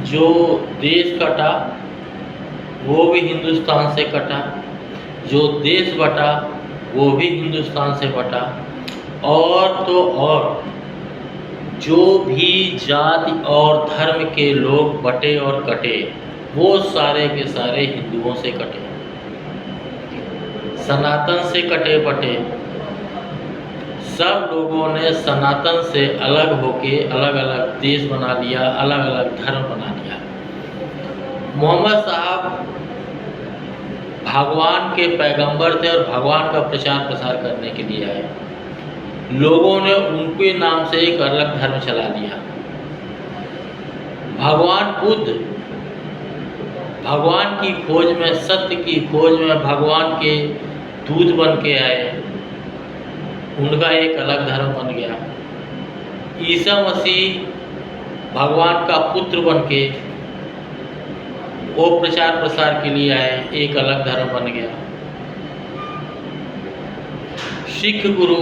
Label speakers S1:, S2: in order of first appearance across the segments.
S1: जो देश कटा वो भी हिंदुस्तान से कटा, जो देश बटा वो भी हिंदुस्तान से बटा, और तो और जो भी जाति और धर्म के लोग बटे और कटे वो सारे के सारे हिंदुओं से कटे, सनातन से कटे बटे। सब लोगों ने सनातन से अलग होके अलग अलग देश बना लिया, अलग अलग धर्म बना लिया। मोहम्मद साहब भगवान के पैगंबर थे और भगवान का प्रचार प्रसार करने के लिए आए। लोगों ने उनके नाम से एक अलग धर्म चला दिया। भगवान बुद्ध भगवान की खोज में, सत्य की खोज में भगवान के दूत बन के आए, उनका एक अलग धर्म बन गया। ईसा मसीह भगवान का पुत्र बन के वो प्रचार प्रसार के लिए आए, एक अलग धर्म बन गया। सिख गुरु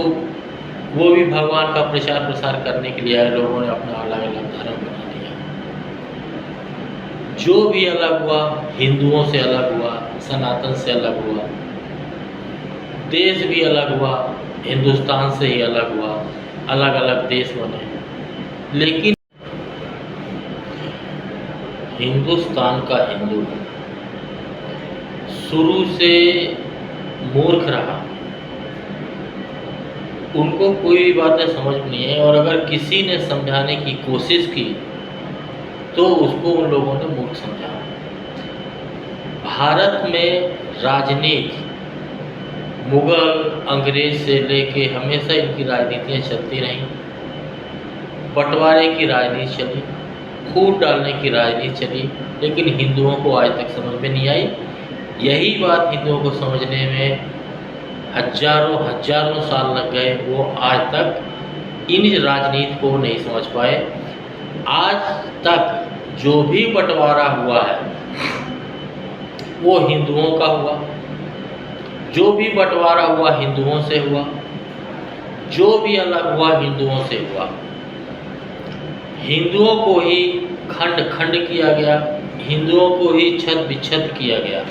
S1: वो भी भगवान का प्रचार प्रसार करने के लिए आए, लोगों ने अपना अलग अलग धर्म बना दिया। जो भी अलग हुआ हिंदुओं से अलग हुआ, सनातन से अलग हुआ, देश भी अलग हुआ, हिंदुस्तान से ही अलग हुआ, अलग अलग देश बने। लेकिन हिंदुस्तान का हिंदू शुरू से मूर्ख रहा, उनको कोई भी बातें समझ नहीं है, और अगर किसी ने समझाने की कोशिश की तो उसको उन लोगों ने मूर्ख समझा। भारत में राजनीति मुगल अंग्रेज से लेके हमेशा इनकी राजनीतियाँ चलती रहीं। बंटवारे की राजनीति चली, फूट डालने की राजनीति चली, लेकिन हिंदुओं को आज तक समझ में नहीं आई। यही बात हिंदुओं को समझने में हजारों हजारों साल लग गए, वो आज तक इन राजनीति को नहीं समझ पाए। आज तक जो भी बंटवारा हुआ है वो हिंदुओं का हुआ, जो भी बंटवारा हुआ हिंदुओं से हुआ, जो भी अलग हुआ हिंदुओं से हुआ। हिंदुओं को ही खंड खंड किया गया, हिंदुओं को ही छत विच्छत किया गया,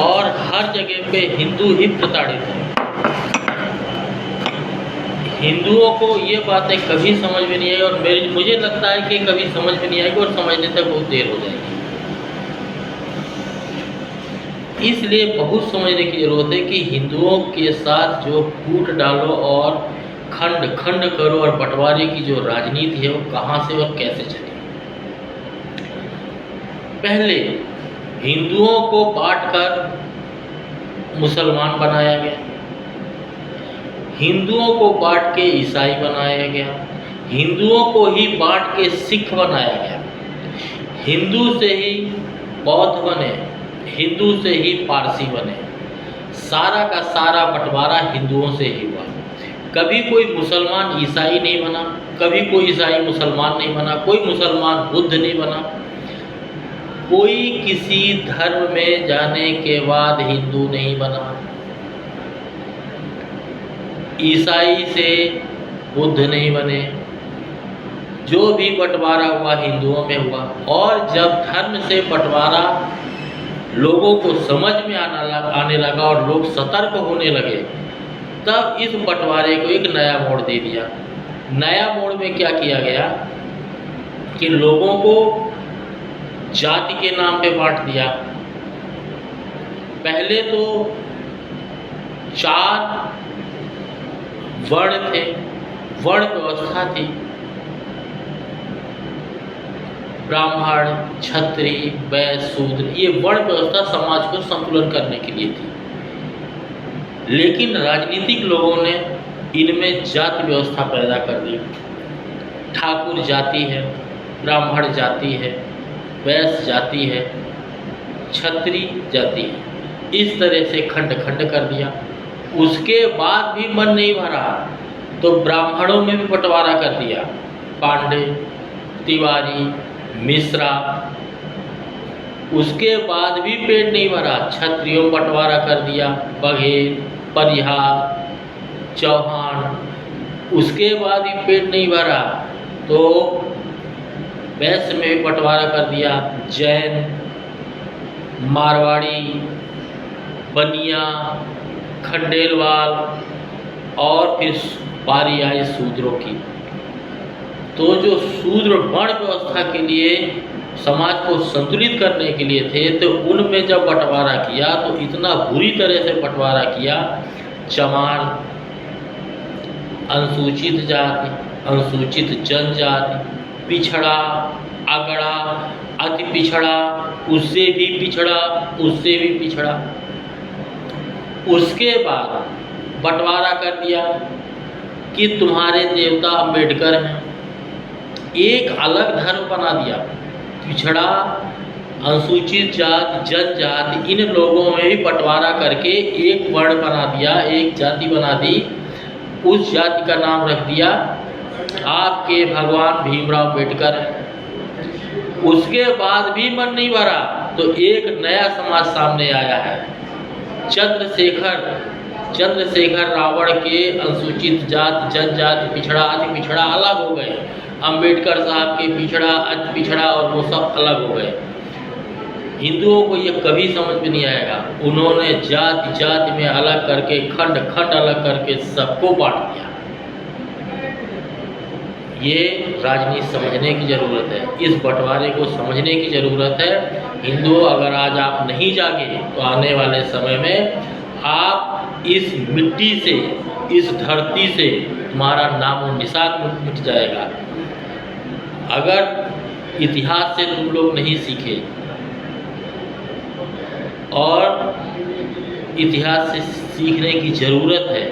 S1: और हर जगह पे हिंदू ही प्रताड़ित है। हिंदुओं को ये बातें कभी समझ में नहीं आई, और मुझे लगता है कि कभी समझ में नहीं आएगी, और समझने तक बहुत देर हो जाएगी। इसलिए बहुत समझने की ज़रूरत है कि हिंदुओं के साथ जो फूट डालो और खंड खंड करो और बंटवारे की जो राजनीति है वो कहाँ से और कैसे चली। पहले हिंदुओं को बांटकर मुसलमान बनाया गया, हिंदुओं को बांट के ईसाई बनाया गया, हिंदुओं को ही बांट के सिख बनाया गया, हिंदू से ही बौद्ध बने, हिंदू से ही पारसी बने। सारा का सारा बंटवारा हिंदुओं से ही हुआ। कभी कोई मुसलमान ईसाई नहीं बना, कभी कोई ईसाई मुसलमान नहीं बना, कोई मुसलमान बुद्ध नहीं बना। कोई किसी धर्म में जाने के बाद हिंदू नहीं बना। ईसाई से बुद्ध नहीं बने। जो भी बंटवारा हुआ हिंदुओं में हुआ, और जब धर्म से बंटवारा लोगों को समझ में आने लगा और लोग सतर्क होने लगे, तब इस बंटवारे को एक नया मोड़ दे दिया। नया मोड़ में क्या किया गया कि लोगों को जाति के नाम पे बांट दिया। पहले तो 4 वर्ण थे, वर्ण व्यवस्था थी। ब्राह्मण, क्षत्रिय, वैश्य, शूद्र, ये वर्ण व्यवस्था समाज को संतुलन करने के लिए थी। लेकिन राजनीतिक लोगों ने इनमें जाति व्यवस्था पैदा कर दी। ठाकुर जाति है, ब्राह्मण जाति है, वैश्य जाति है, क्षत्रिय जाति है। इस तरह से खंड खंड कर दिया। उसके बाद भी मन नहीं भरा तो ब्राह्मणों में भी बंटवारा कर दिया। पांडे, तिवारी, मिश्रा। उसके बाद भी पेट नहीं भरा, क्षत्रियों में बंटवारा कर दिया। बघेल, परिहार, चौहान। उसके बाद भी पेट नहीं भरा तो वैश्य में भी बंटवारा कर दिया। जैन, मारवाड़ी, बनिया, खंडेलवाल और फिर बारी आई शूद्रों की। तो जो शूद्र वर्ण व्यवस्था के लिए समाज को संतुलित करने के लिए थे, तो उनमें जब बंटवारा किया तो इतना बुरी तरह से बंटवारा किया। चमार, अनुसूचित जाति, अनुसूचित जनजाति, पिछड़ा, अगड़ा, अति पिछड़ा, उससे भी पिछड़ा, उससे भी पिछड़ा। उसके बाद बंटवारा कर दिया कि तुम्हारे देवता अम्बेडकर हैं, एक अलग धर्म बना दिया। पिछड़ा, अनुसूचित जाति, जनजाति, इन लोगों में भी बंटवारा करके एक वर्ण बना दिया, एक जाति बना दी। उस जाति का नाम रख दिया आपके भगवान भीमराव अम्बेडकर हैं। उसके बाद भी मन नहीं भरा तो एक नया समाज सामने आया है। चंद्रशेखर रावण के अनुसूचित जाति, जनजाति, पिछड़ा, अति पिछड़ा अलग हो गए। अंबेडकर साहब के पिछड़ा, अति पिछड़ा और वो सब अलग हो गए। हिंदुओं को ये कभी समझ में नहीं आएगा। उन्होंने जाति जाति में अलग करके, खंड खंड अलग करके सबको बांट दिया। ये राजनीति समझने की ज़रूरत है, इस बंटवारे को समझने की ज़रूरत है। हिंदुओं, अगर आज आप नहीं जागे तो आने वाले समय में आप इस मिट्टी से, इस धरती से तुम्हारा नाम और निशान मिट जाएगा। अगर इतिहास से तुम लोग नहीं सीखे और इतिहास से सीखने की ज़रूरत है,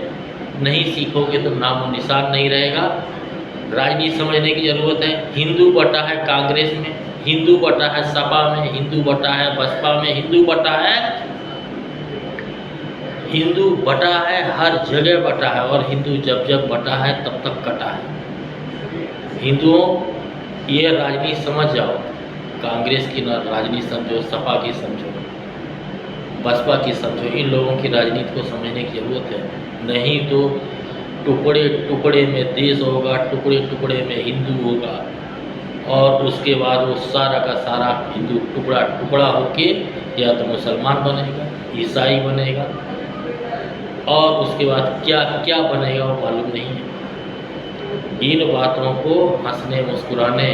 S1: नहीं सीखोगे तो नाम और निशान नहीं रहेगा। राजनीति समझने की ज़रूरत है। हिंदू बटा है कांग्रेस में, हिंदू बटा है सपा में, हिंदू बटा है बसपा में, हिंदू बटा है हर जगह बटा है। और हिंदू जब जब बटा है तब तक कटा है। हिंदुओं, ये राजनीति समझ जाओ। कांग्रेस की ना राजनीति समझो, सपा की समझो, बसपा की समझो। इन लोगों की राजनीति को समझने की ज़रूरत है। नहीं तो टुकड़े टुकड़े में देश होगा, टुकड़े टुकड़े में हिंदू होगा, और उसके बाद वो सारा का सारा हिंदू टुकड़ा टुकड़ा होके या तो मुसलमान बनेगा, ईसाई बनेगा, और उसके बाद क्या क्या बनेगा वो मालूम नहीं है। इन बातों को हंसने मुस्कुराने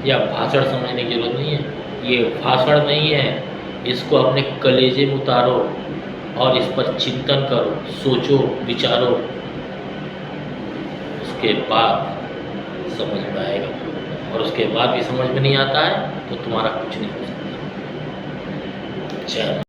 S1: या भाषण समझने की जरूरत नहीं है। ये भाषण नहीं है, इसको अपने कलेजे में उतारो और इस पर चिंतन करो, सोचो, विचारो, उसके बाद समझ में आएगा। और उसके बाद भी समझ में नहीं आता है तो तुम्हारा कुछ नहीं हो सकता। जय